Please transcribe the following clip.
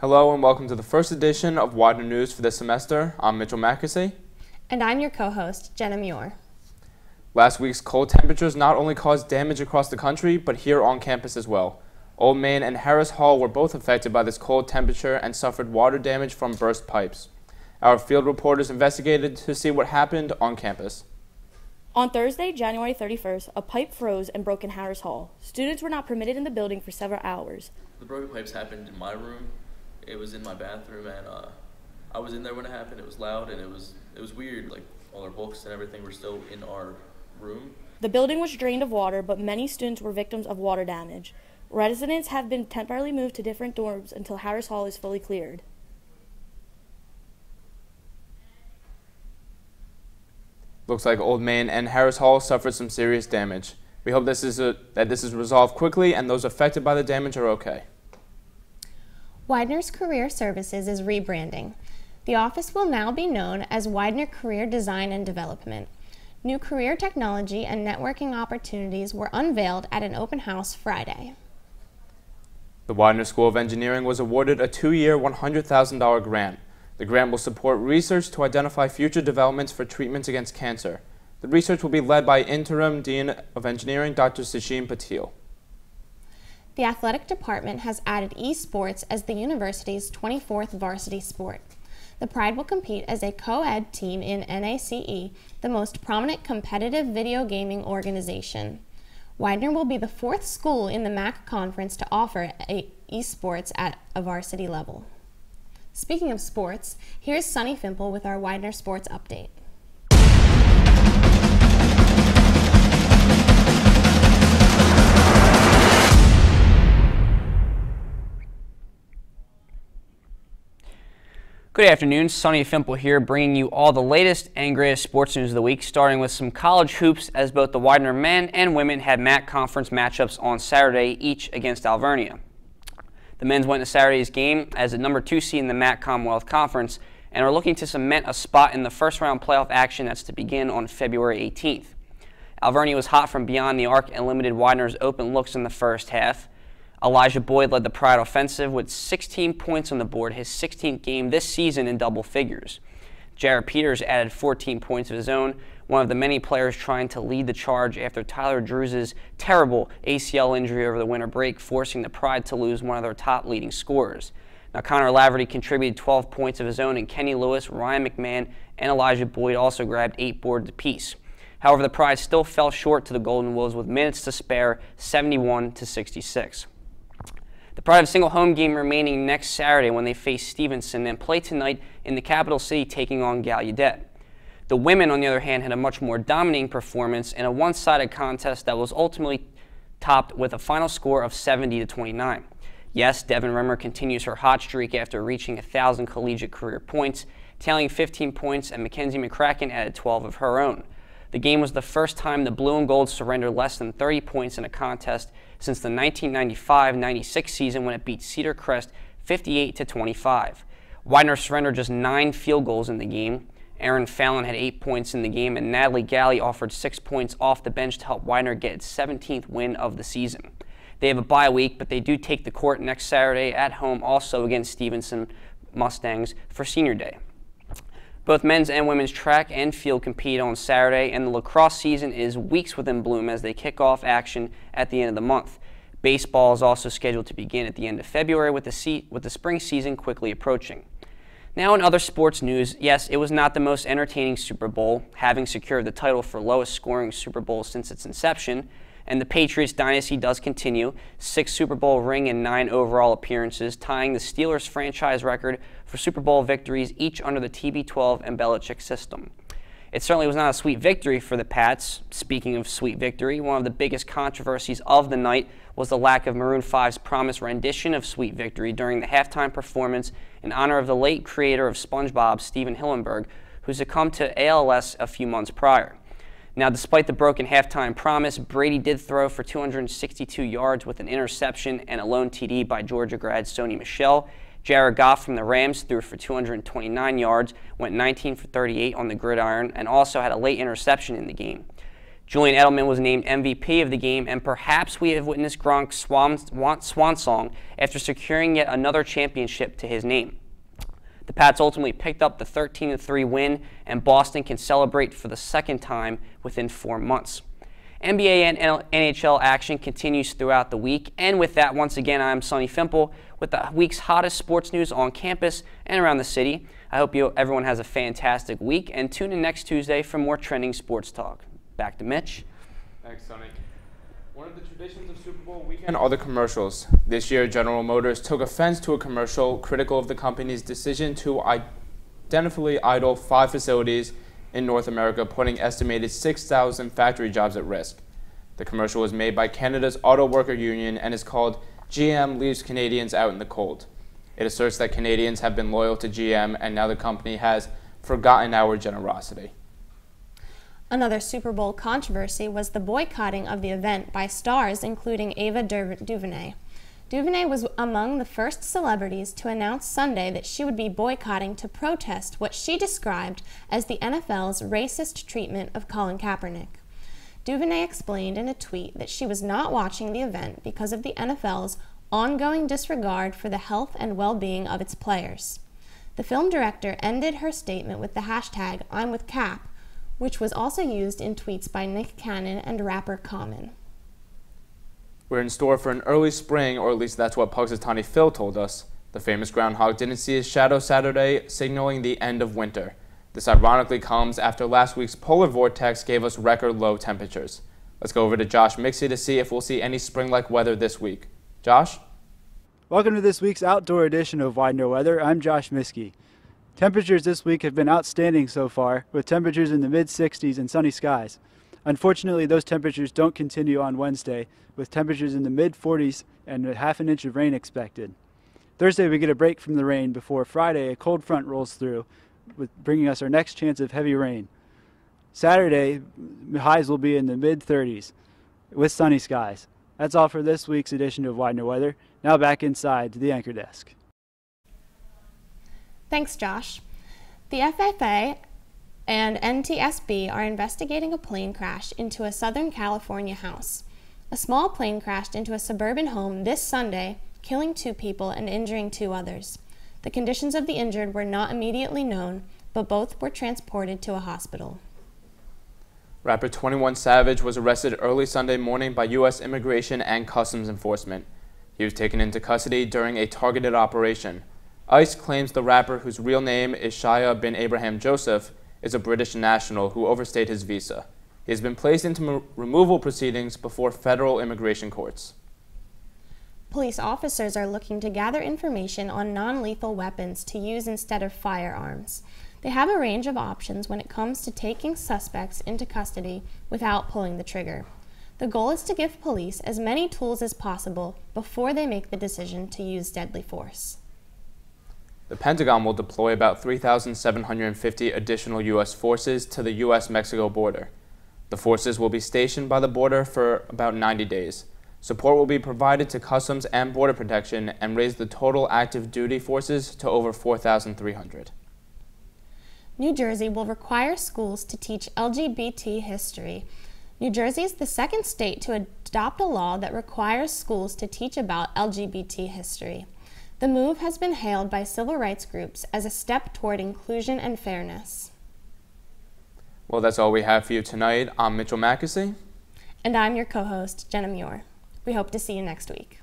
Hello and welcome to the first edition of Widener News for this semester. I'm Mitchell Mackesy. And I'm your co-host, Jenna Muir. Last week's cold temperatures not only caused damage across the country, but here on campus as well. Old Main and Harris Hall were both affected by this cold temperature and suffered water damage from burst pipes. Our field reporters investigated to see what happened on campus. On Thursday, January 31st, a pipe froze and broke in Harris Hall. Students were not permitted in the building for several hours. The broken pipes happened in my room. It was in my bathroom, and I was in there when it happened. It was loud, and it was weird. Like, all our books and everything were still in our room. The building was drained of water, but many students were victims of water damage. Residents have been temporarily moved to different dorms until Harris Hall is fully cleared. Looks like Old Main and Harris Hall suffered some serious damage. We hope that this is resolved quickly and those affected by the damage are okay. Widener's Career Services is rebranding. The office will now be known as Widener Career Design and Development. New career technology and networking opportunities were unveiled at an open house Friday. The Widener School of Engineering was awarded a 2-year, $100,000 grant. The grant will support research to identify future developments for treatments against cancer. The research will be led by Interim Dean of Engineering, Dr. Sachin Patil. The athletic department has added esports as the university's 24th varsity sport. The Pride will compete as a co-ed team in NACE, the most prominent competitive video gaming organization. Widener will be the 4th school in the MAC conference to offer esports at a varsity level. Speaking of sports, here's Sunny Fimple with our Widener Sports Update. Good afternoon, Sunny Fimple here, bringing you all the latest and greatest sports news of the week, starting with some college hoops as both the Widener men and women had MAC conference matchups on Saturday, each against Alvernia. The men's went to Saturday's game as the number 2 seed in the MAC Commonwealth Conference and are looking to cement a spot in the first round playoff action that's to begin on February 18th. Alvernia was hot from beyond the arc and limited Widener's open looks in the first half. Elijah Boyd led the Pride offensive with 16 points on the board, his 16th game this season in double figures. Jared Peters added 14 points of his own, one of the many players trying to lead the charge after Tyler Drew's terrible ACL injury over the winter break, forcing the Pride to lose one of their top leading scorers. Now, Connor Laverty contributed 12 points of his own, and Kenny Lewis, Ryan McMahon, and Elijah Boyd also grabbed 8 boards apiece. However, the Pride still fell short to the Golden Wolves with minutes to spare, 71-66. The Pride have a single home game remaining next Saturday when they face Stevenson and play tonight in the capital city taking on Gallaudet. The women, on the other hand, had a much more dominating performance in a one-sided contest that was ultimately topped with a final score of 70-29. Yes, Devin Rimmer continues her hot streak after reaching 1,000 collegiate career points, tallying 15 points, and Mackenzie McCracken added 12 of her own. The game was the first time the Blue and Gold surrendered less than 30 points in a contest since the 1995-96 season when it beat Cedar Crest 58-25. Widener surrendered just 9 field goals in the game. Aaron Fallon had 8 points in the game, and Natalie Galley offered 6 points off the bench to help Widener get its 17th win of the season. They have a bye week, but they do take the court next Saturday at home also against Stevenson Mustangs for Senior Day. Both men's and women's track and field compete on Saturday, and the lacrosse season is weeks within bloom as they kick off action at the end of the month. Baseball is also scheduled to begin at the end of February with the spring season quickly approaching. Now in other sports news, yes, it was not the most entertaining Super Bowl, having secured the title for lowest scoring Super Bowl since its inception, and the Patriots dynasty does continue, 6 Super Bowl ring and 9 overall appearances, tying the Steelers franchise record for Super Bowl victories, each under the TB12 and Belichick system. It certainly was not a sweet victory for the Pats. Speaking of sweet victory, one of the biggest controversies of the night was the lack of Maroon 5's promised rendition of Sweet Victory during the halftime performance in honor of the late creator of SpongeBob, Steven Hillenburg, who succumbed to ALS a few months prior. Now, despite the broken halftime promise, Brady did throw for 262 yards with an interception and a lone TD by Georgia grad Sony Michel. Jared Goff from the Rams threw for 229 yards, went 19 for 38 on the gridiron, and also had a late interception in the game. Julian Edelman was named MVP of the game, and perhaps we have witnessed Gronk's swan song after securing yet another championship to his name. The Pats ultimately picked up the 13-3 win, and Boston can celebrate for the second time within 4 months. NBA and NHL action continues throughout the week, and with that, once again, I'm Sonny Fimple with the week's hottest sports news on campus and around the city. I hope everyone has a fantastic week, and tune in next Tuesday for more trending sports talk. Back to Mitch. Thanks, Sonny. One of the traditions of Super Bowl weekend are the commercials. This year, General Motors took offense to a commercial critical of the company's decision to indefinitely idle 5 facilities in North America, putting estimated 6,000 factory jobs at risk. The commercial was made by Canada's Auto Worker Union and is called GM Leaves Canadians Out in the Cold. It asserts that Canadians have been loyal to GM, and now the company has forgotten our generosity. Another Super Bowl controversy was the boycotting of the event by stars including Ava DuVernay. DuVernay was among the first celebrities to announce Sunday that she would be boycotting to protest what she described as the NFL's racist treatment of Colin Kaepernick. DuVernay explained in a tweet that she was not watching the event because of the NFL's ongoing disregard for the health and well-being of its players. The film director ended her statement with the hashtag #I'mWithCap, which was also used in tweets by Nick Cannon and rapper Common. We're in store for an early spring, or at least that's what Punxsutawney Phil told us. The famous groundhog didn't see his shadow Saturday, signaling the end of winter. This ironically comes after last week's polar vortex gave us record low temperatures. Let's go over to Josh Mixie to see if we'll see any spring-like weather this week. Josh? Welcome to this week's outdoor edition of Widener Weather. I'm Josh Miskey. Temperatures this week have been outstanding so far, with temperatures in the mid-60s and sunny skies. Unfortunately, those temperatures don't continue on Wednesday, with temperatures in the mid-40s and a half an inch of rain expected. Thursday, we get a break from the rain before Friday a cold front rolls through, bringing us our next chance of heavy rain. Saturday, highs will be in the mid-30s with sunny skies. That's all for this week's edition of Widener Weather. Now back inside to the anchor desk. Thanks, Josh. The FFA and NTSB are investigating a plane crash into a Southern California house. A small plane crashed into a suburban home this Sunday, killing 2 people and injuring 2 others. The conditions of the injured were not immediately known, but both were transported to a hospital. Rapper 21 Savage was arrested early Sunday morning by U.S. Immigration and Customs Enforcement. He was taken into custody during a targeted operation. ICE claims the rapper, whose real name is Shia bin Abraham Joseph, is a British national who overstayed his visa. He has been placed into removal proceedings before federal immigration courts. Police officers are looking to gather information on non-lethal weapons to use instead of firearms. They have a range of options when it comes to taking suspects into custody without pulling the trigger. The goal is to give police as many tools as possible before they make the decision to use deadly force. The Pentagon will deploy about 3,750 additional U.S. forces to the U.S.-Mexico border. The forces will be stationed by the border for about 90 days. Support will be provided to Customs and Border Protection and raise the total active duty forces to over 4,300. New Jersey will require schools to teach LGBT history. New Jersey is the second state to adopt a law that requires schools to teach about LGBT history. The move has been hailed by civil rights groups as a step toward inclusion and fairness. Well, that's all we have for you tonight. I'm Mitchell Mackesy. And I'm your co-host, Jenna Muir. We hope to see you next week.